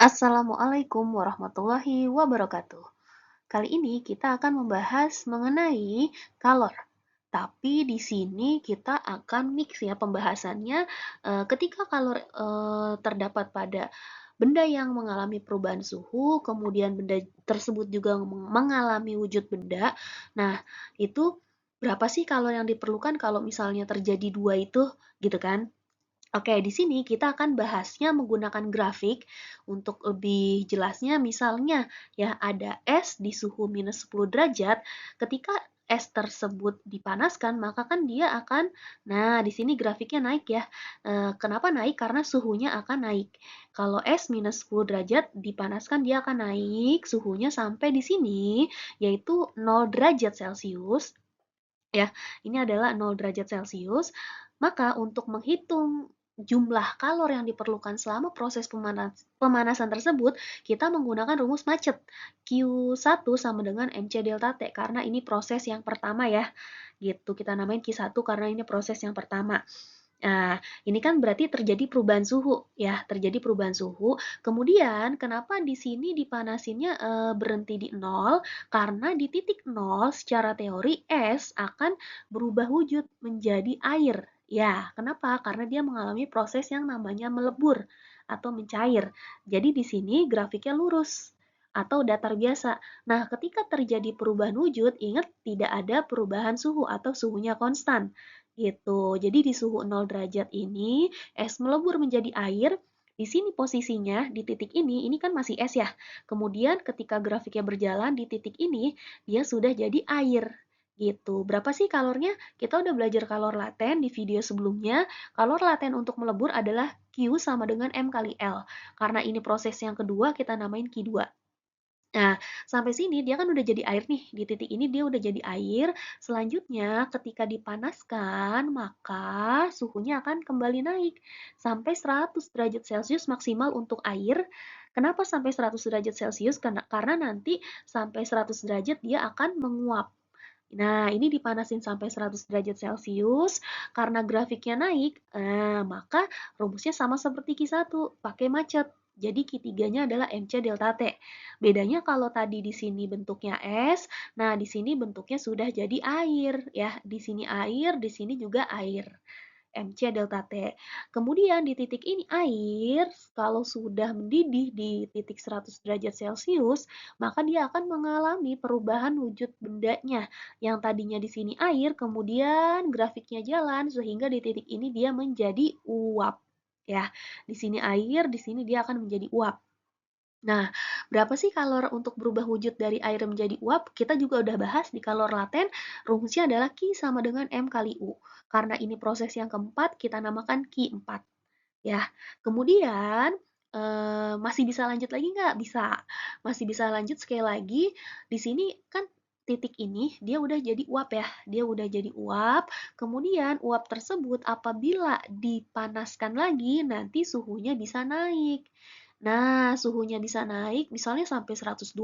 Assalamualaikum warahmatullahi wabarakatuh. Kali ini kita akan membahas mengenai kalor. Tapi di sini kita akan mix ya pembahasannya ketika kalor terdapat pada benda yang mengalami perubahan suhu, kemudian benda tersebut juga mengalami wujud benda. Nah, itu berapa sih kalor yang diperlukan kalau misalnya terjadi dua itu, gitu kan? Oke, di sini kita akan bahasnya menggunakan grafik untuk lebih jelasnya. Misalnya, ya ada es di suhu minus 10 derajat. Ketika es tersebut dipanaskan, maka kan dia akan, nah di sini grafiknya naik ya. Kenapa naik? Karena suhunya akan naik. Kalau es minus 10 derajat dipanaskan, dia akan naik suhunya sampai di sini, yaitu 0 derajat Celcius. Ya, ini adalah 0 derajat Celcius. Maka untuk menghitung jumlah kalor yang diperlukan selama proses pemanasan tersebut, kita menggunakan rumus macet. Q1 sama dengan MC delta T, karena ini proses yang pertama ya. Gitu, kita namain Q1 karena ini proses yang pertama. Nah, ini kan berarti terjadi perubahan suhu ya, terjadi perubahan suhu. Kemudian kenapa di sini dipanasinnya berhenti di 0? Karena di titik 0 secara teori es akan berubah wujud menjadi air. Ya, kenapa? Karena dia mengalami proses yang namanya melebur atau mencair. Jadi di sini grafiknya lurus atau datar biasa. Nah, ketika terjadi perubahan wujud, ingat tidak ada perubahan suhu atau suhunya konstan. Gitu. Jadi di suhu 0 derajat ini, es melebur menjadi air. Di sini posisinya, di titik ini kan masih es ya. Kemudian ketika grafiknya berjalan di titik ini, dia sudah jadi air. Gitu. Berapa sih kalornya? Kita udah belajar kalor laten di video sebelumnya. Kalor laten untuk melebur adalah Q sama dengan M kali L. Karena ini proses yang kedua, kita namain Q2. Nah, sampai sini dia kan udah jadi air nih. Di titik ini dia udah jadi air. Selanjutnya, ketika dipanaskan, maka suhunya akan kembali naik sampai 100 derajat Celcius maksimal untuk air. Kenapa sampai 100 derajat Celcius? Karena nanti sampai 100 derajat dia akan menguap. Nah, ini dipanasin sampai 100 derajat Celcius. Karena grafiknya naik, maka rumusnya sama seperti Q1, pakai macet. Jadi Q3-nya adalah MC delta T. Bedanya kalau tadi di sini bentuknya es, nah di sini bentuknya sudah jadi air ya. Di sini air, di sini juga air. MC delta T. Kemudian di titik ini air, kalau sudah mendidih di titik 100 derajat Celcius, maka dia akan mengalami perubahan wujud bendanya. Yang tadinya di sini air, kemudian grafiknya jalan, sehingga di titik ini dia menjadi uap. Ya, di sini air, di sini dia akan menjadi uap. Nah, berapa sih kalor untuk berubah wujud dari air menjadi uap? Kita juga udah bahas di kalor laten, rumusnya adalah Q sama dengan M kali U. Karena ini proses yang keempat, kita namakan Q4. Ya, kemudian masih bisa lanjut lagi nggak? Bisa. Masih bisa lanjut sekali lagi. Di sini kan titik ini dia udah jadi uap ya. Dia udah jadi uap. Kemudian uap tersebut apabila dipanaskan lagi nanti suhunya bisa naik. Nah, suhunya bisa naik misalnya sampai 120,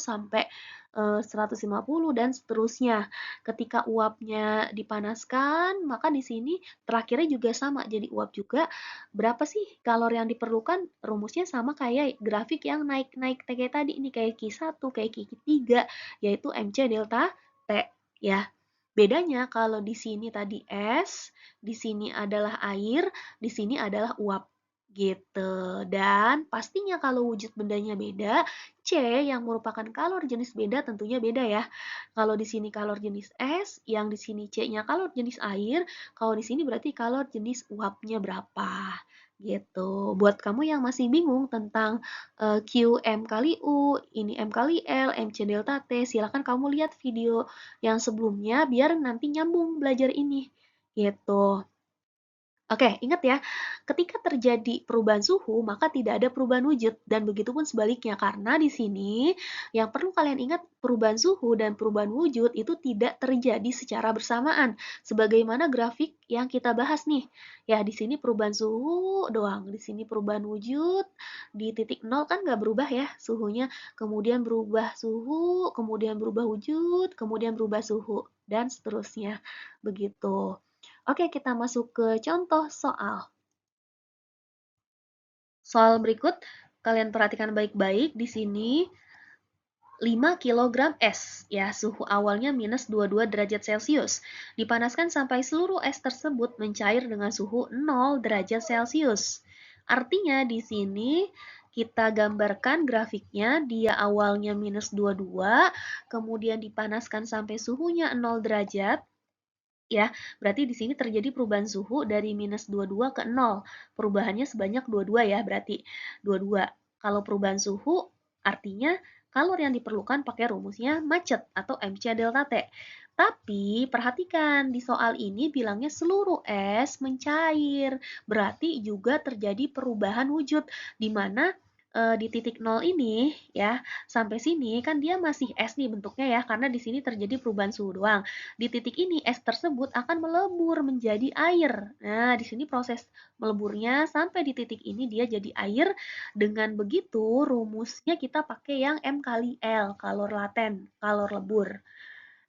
sampai 150 dan seterusnya. Ketika uapnya dipanaskan, maka di sini terakhirnya juga sama jadi uap juga. Berapa sih kalori yang diperlukan? Rumusnya sama kayak grafik yang naik-naik kayak tadi ini kayak Q1, kayak Q3, yaitu MC delta T ya. Bedanya kalau di sini tadi es, di sini adalah air, di sini adalah uap gitu. Dan pastinya kalau wujud bendanya beda, C yang merupakan kalor jenis beda tentunya beda ya. Kalau di sini kalor jenis es, yang di sini C-nya kalor jenis air, kalau di sini berarti kalor jenis uapnya berapa. Gitu. Buat kamu yang masih bingung tentang Q M kali U, ini M kali L, MC delta T, silakan kamu lihat video yang sebelumnya biar nanti nyambung belajar ini. Gitu. Oke, ingat ya, ketika terjadi perubahan suhu, maka tidak ada perubahan wujud, dan begitu pun sebaliknya, karena di sini yang perlu kalian ingat, perubahan suhu dan perubahan wujud itu tidak terjadi secara bersamaan, sebagaimana grafik yang kita bahas nih. Ya, di sini perubahan suhu doang, di sini perubahan wujud, di titik 0 kan nggak berubah ya suhunya, kemudian berubah suhu, kemudian berubah wujud, kemudian berubah suhu, dan seterusnya. Begitu. Oke, kita masuk ke contoh soal. Soal berikut, Kalian perhatikan baik-baik di sini 5 kg es, ya, suhu awalnya minus 22 derajat Celcius. Dipanaskan sampai seluruh es tersebut mencair dengan suhu 0 derajat Celcius. Artinya di sini kita gambarkan grafiknya, dia awalnya minus 22, kemudian dipanaskan sampai suhunya 0 derajat, ya, berarti di sini terjadi perubahan suhu dari minus 22 ke 0. Perubahannya sebanyak 22 ya, berarti 22. Kalau perubahan suhu artinya kalor yang diperlukan pakai rumusnya macet atau MC delta T. Tapi perhatikan di soal ini bilangnya seluruh es mencair. Berarti juga terjadi perubahan wujud di mana di titik 0 ini ya sampai sini kan dia masih es nih bentuknya ya karena di sini terjadi perubahan suhu doang. Di titik ini es tersebut akan melebur menjadi air. Nah, di sini proses meleburnya sampai di titik ini dia jadi air. Dengan begitu, rumusnya kita pakai yang M kali L, kalor laten, kalor lebur.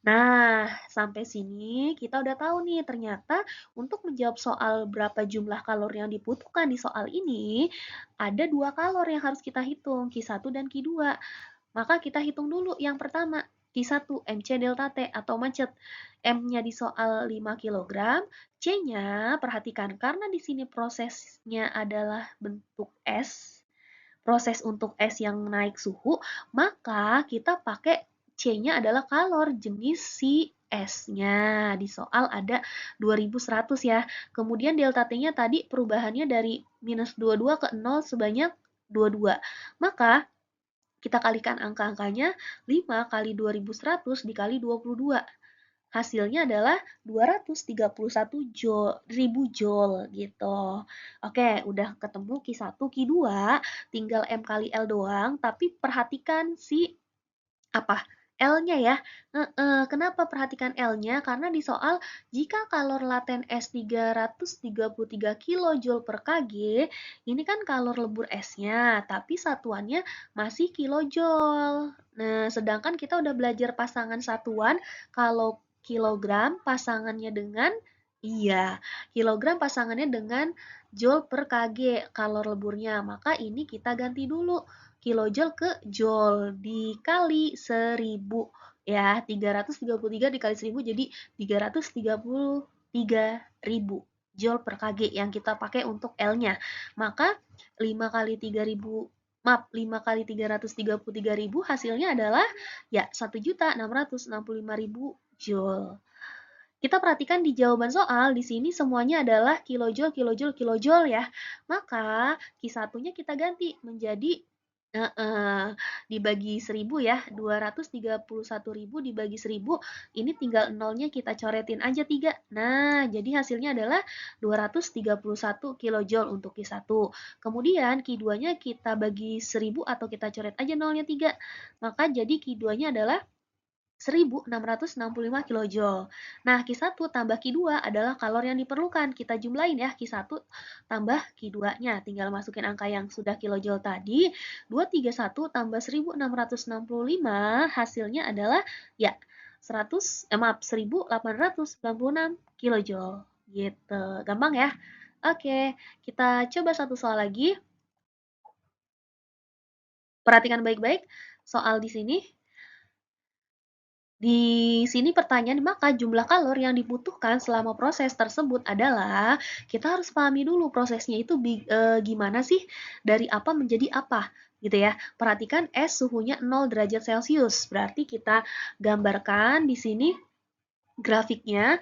Nah, sampai sini kita udah tahu nih, ternyata untuk menjawab soal berapa jumlah kalori yang dibutuhkan di soal ini, ada dua kalor yang harus kita hitung, Q1 dan Q2. Maka kita hitung dulu yang pertama, Q1 MC delta T atau macet. M-nya di soal 5 kg, C-nya perhatikan karena di sini prosesnya adalah bentuk es, proses untuk es yang naik suhu, maka kita pakai C-nya adalah kalor jenis si S-nya. Di soal ada 2100 ya. Kemudian delta T-nya tadi perubahannya dari minus 22 ke 0 sebanyak 22. Maka kita kalikan angka-angkanya, 5 kali 2100 dikali 22. Hasilnya adalah 231 ribu joule gitu. Oke, udah ketemu Q1, Q2, tinggal M kali L doang, tapi perhatikan si apa? L-nya ya. Kenapa perhatikan L-nya? Karena di soal jika kalor laten es 333 kJ per kg, ini kan kalor lebur esnya, tapi satuannya masih kilojoule. Nah, sedangkan kita udah belajar pasangan satuan, kalau kilogram pasangannya dengan, iya, kilogram pasangannya dengan joule per kg kalor leburnya. Maka ini kita ganti dulu kilojoule ke joule dikali 1000 ya, 333 dikali 1000 jadi 333.000 joule per kg yang kita pakai untuk L-nya. Maka 5 kali 3000, maaf, 5 kali 333.000 hasilnya adalah ya 1.665.000 joule. Kita perhatikan di jawaban soal, di sini semuanya adalah kilojoule, kilojoule, kilojoule ya. Maka Q1-nya kita ganti menjadi dibagi 1000 ya, 231.000 dibagi 1000, ini tinggal nolnya kita coretin aja 3. Nah, jadi hasilnya adalah 231 kilojoule untuk Q1. Kemudian Q2-nya kita bagi 1000 atau kita coret aja nolnya 3. Maka jadi Q2-nya adalah 1665 kJ. Nah, Q1 tambah Q2 adalah kalor yang diperlukan. Kita jumlahin ya, Q1 tambah Q2-nya. Tinggal masukin angka yang sudah kilojoule tadi. 231 tambah 1665 hasilnya adalah ya 1896 kilojoule. Gitu. Gampang ya? Oke, kita coba satu soal lagi. Perhatikan baik-baik soal di sini. Di sini pertanyaan, maka jumlah kalor yang dibutuhkan selama proses tersebut adalah, kita harus pahami dulu prosesnya itu gimana sih, dari apa menjadi apa, gitu ya. Perhatikan es suhunya 0 derajat Celcius, berarti kita gambarkan di sini grafiknya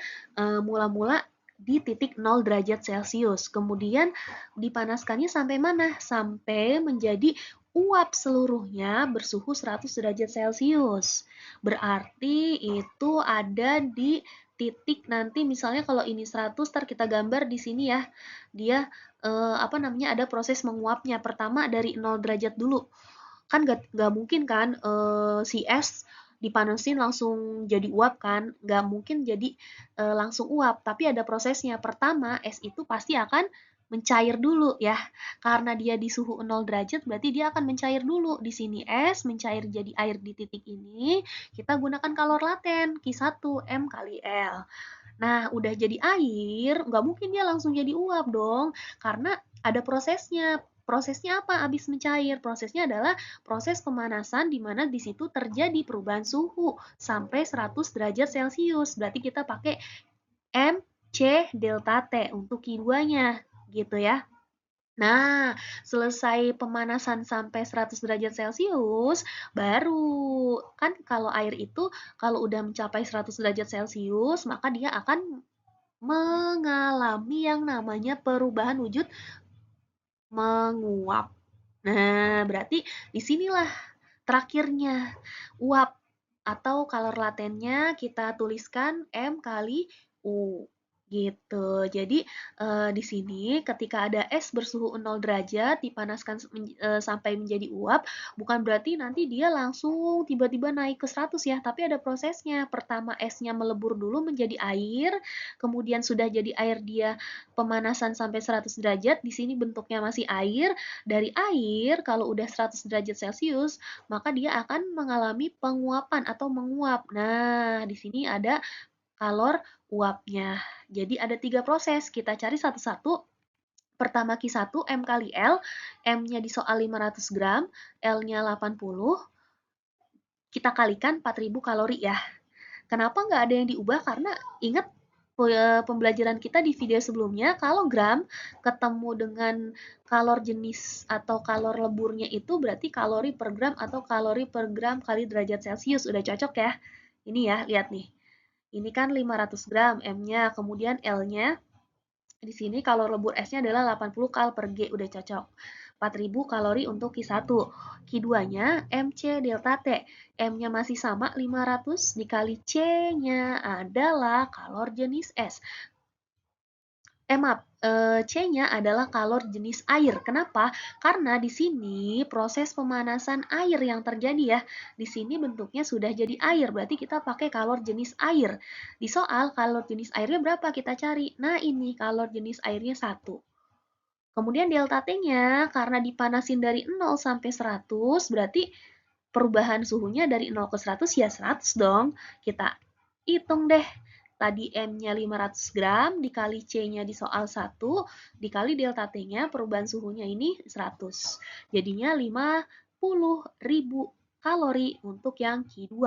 mula-mula di titik 0 derajat Celcius. Kemudian dipanaskannya sampai mana? Sampai menjadi uap seluruhnya bersuhu 100 derajat Celcius. Berarti itu ada di titik nanti misalnya kalau ini 100, ntar kita gambar di sini ya. Dia ada proses menguapnya. Pertama dari 0 derajat dulu. Kan gak mungkin kan si es dipanasin langsung jadi uap kan, nggak mungkin jadi langsung uap, tapi ada prosesnya. Pertama, es itu pasti akan mencair dulu ya, karena dia di suhu 0 derajat berarti dia akan mencair dulu. Di sini es mencair jadi air di titik ini, kita gunakan kalor laten Q1 M kali L. Nah, udah jadi air, nggak mungkin dia langsung jadi uap dong, karena ada prosesnya. Prosesnya apa? Habis mencair. Prosesnya adalah proses pemanasan di mana di situ terjadi perubahan suhu sampai 100 derajat Celcius. Berarti kita pakai M, C, delta T untuk Q2-nya, gitu ya. Nah, selesai pemanasan sampai 100 derajat Celcius, baru kan kalau air itu kalau udah mencapai 100 derajat Celcius, maka dia akan mengalami yang namanya perubahan wujud menguap. Nah, berarti disinilah terakhirnya uap atau kalor latennya kita tuliskan M kali U gitu. Jadi di sini ketika ada es bersuhu 0 derajat dipanaskan sampai menjadi uap, bukan berarti nanti dia langsung tiba-tiba naik ke 100 ya, tapi ada prosesnya. Pertama esnya melebur dulu menjadi air, kemudian sudah jadi air dia pemanasan sampai 100 derajat, di sini bentuknya masih air. Dari air kalau udah 100 derajat Celcius, maka dia akan mengalami penguapan atau menguap. Nah, di sini ada kalor uapnya. Jadi ada 3 proses, kita cari satu-satu. Pertama Q1 M kali L, M-nya di soal 500 gram, L-nya 80, kita kalikan 4000 kalori ya. Kenapa nggak ada yang diubah? Karena ingat pembelajaran kita di video sebelumnya, kalau gram ketemu dengan kalor jenis atau kalor leburnya itu berarti kalori per gram atau kalori per gram kali derajat Celcius. Udah cocok ya? Ini ya, lihat nih. Ini kan 500 gram M-nya, kemudian L-nya. Di sini kalor lebur S-nya adalah 80 kal per G, udah cocok. 4000 kalori untuk Q1. Q2-nya MC delta T. M-nya masih sama 500 dikali C-nya adalah kalor jenis S. Maaf, C-nya adalah kalor jenis air. Kenapa? Karena di sini proses pemanasan air yang terjadi ya. Di sini bentuknya sudah jadi air, berarti kita pakai kalor jenis air. Di soal kalor jenis airnya berapa kita cari? Nah ini kalor jenis airnya 1. Kemudian delta T-nya karena dipanasin dari 0 sampai 100, berarti perubahan suhunya dari 0 ke 100 ya 100 dong. Kita hitung deh. Tadi M-nya 500 gram, dikali C-nya di soal 1, dikali delta T-nya, perubahan suhunya ini 100. Jadinya 50.000 kalori untuk yang Q2.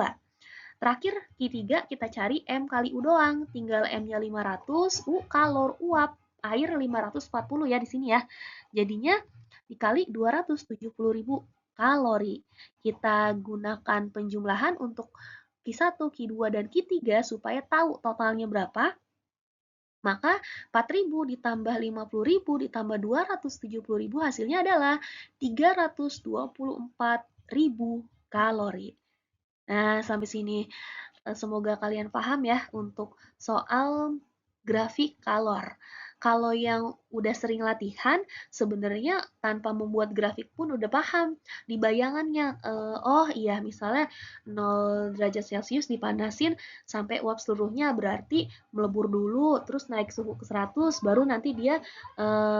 Terakhir, Q3 kita cari M kali U doang. Tinggal M-nya 500, U kalor uap. Air 540 ya di sini ya. Jadinya dikali 270.000 kalori. Kita gunakan penjumlahan untuk Q1, Q2, dan Q3 supaya tahu totalnya berapa. Maka 4.000 ditambah 50.000 ditambah 270.000 hasilnya adalah 324.000 kalori. Nah, sampai sini semoga kalian paham ya untuk soal grafik kalor. Kalau yang udah sering latihan, sebenarnya tanpa membuat grafik pun udah paham di bayangannya. Oh iya, misalnya 0 derajat Celcius dipanasin sampai uap seluruhnya, berarti melebur dulu, terus naik suhu ke 100, baru nanti dia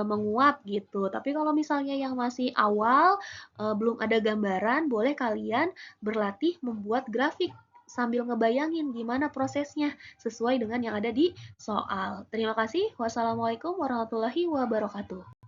menguap gitu. Tapi kalau misalnya yang masih awal, belum ada gambaran, boleh kalian berlatih membuat grafik sambil ngebayangin gimana prosesnya sesuai dengan yang ada di soal. Terima kasih. Wassalamualaikum warahmatullahi wabarakatuh.